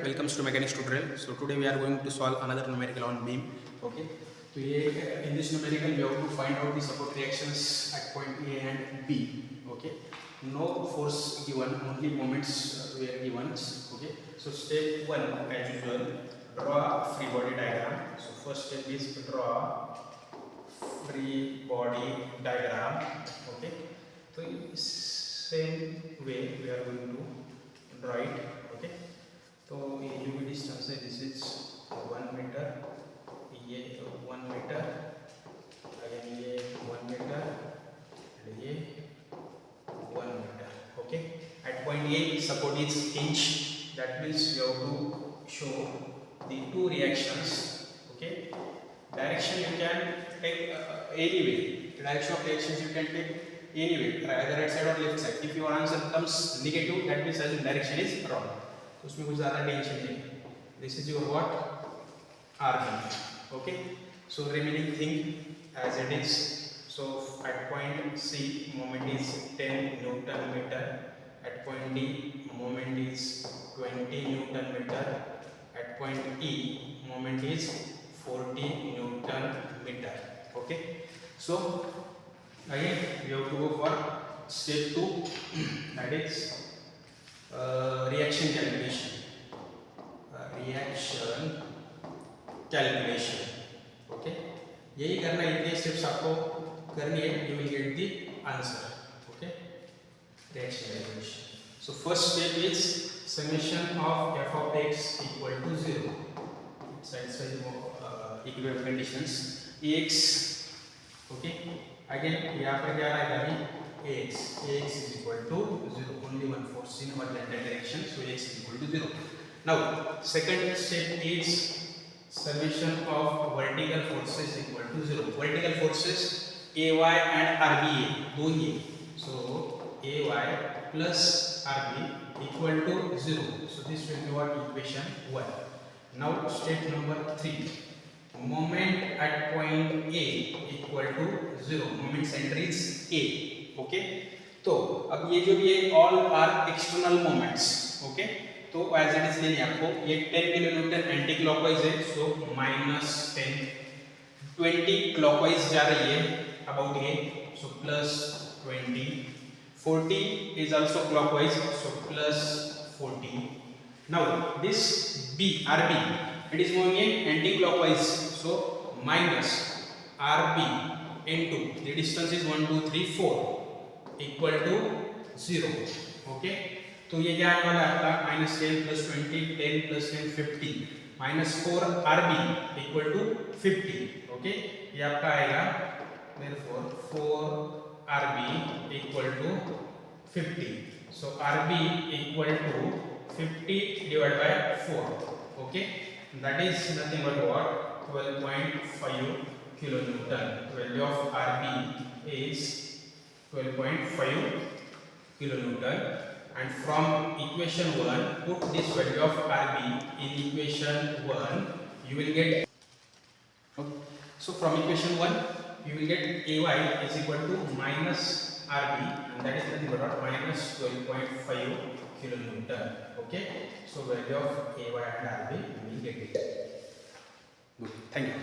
welcome to mechanics tutorial. So today we are going to solve another numerical on beam. Okay, so in this numerical we have to find out the support reactions at point A and B. Okay, no force given, only moments were given. Okay, so step 1 as usual, draw free body diagram. So first step is draw free body diagram. Okay, so same way we are going to draw it. Okay, तो ये जो भी distance है this is 1 metre, ये 1 metre, again ये 1 metre and ये 1 metre. Okay, at point A support is hinge, that means you have to show the two reactions. Okay, direction you can take any way, the direction of reactions you can take any way, either right side or left side. If your answer comes negative, that means as direction is wrong. उसमें कुछ ज़्यादा tension नहीं. This is your what army. Okay, so remaining thing as it is. So at point C moment is 10 newton metre, at point D moment is 20 newton metre, at point E moment is 40 newton metre. Okay, so again we have to go for step 2, that is reaction calculation. Okay, यही करना है, इतने steps आपको करनी है, you will get the answer. Okay, reaction calculation. So first step is summation of f of x equal to 0. It satisfies the equilibrium conditions. Ax, okay, again यहाँ पर क्या आएगा अभी ax is equal to 0, only one force in horizontal direction, so ax is equal to 0. Now second step is summation of vertical forces equal to 0. Vertical forces ay and rba दो ही, so ay plus rb equal to 0, so this will be what equation 1. Now step number 3, moment at point A equal to 0, moment center is A. Okay, तो अब ये जो भी है all are external moments. Okay, तो as it is लेनी आपको, ये 10 किलो न्यूटन एंटी क्लॉकवाइज है, सो -10. 20 क्लॉकवाइज जा रही है about A, so +20. 40 is also clockwise, so +40. Now this B R B, it is moving in anti clockwise, so -rb into the distance is 1 2 3 4 equal to 0. Okay, तो ये क्या आने वाला है आपका -10 + 20, 10 + 10 50, -4 rb इक्वल टू 50. ओके, ये आपका आएगा therefore 4 rb equal to 50. So rb equal to 50 divide by 4. Okay, that is nothing but what 12.5 kilonewton. Value of rb is 12.5 kilonewton, and from equation 1 put this value of rb in equation 1, you will get, okay, so from equation 1 you will get ay is equal to minus rb, and that is nothing but minus 12.5 kilonewton. Okay, so value of ay and rb, you will get it. Good, thank you.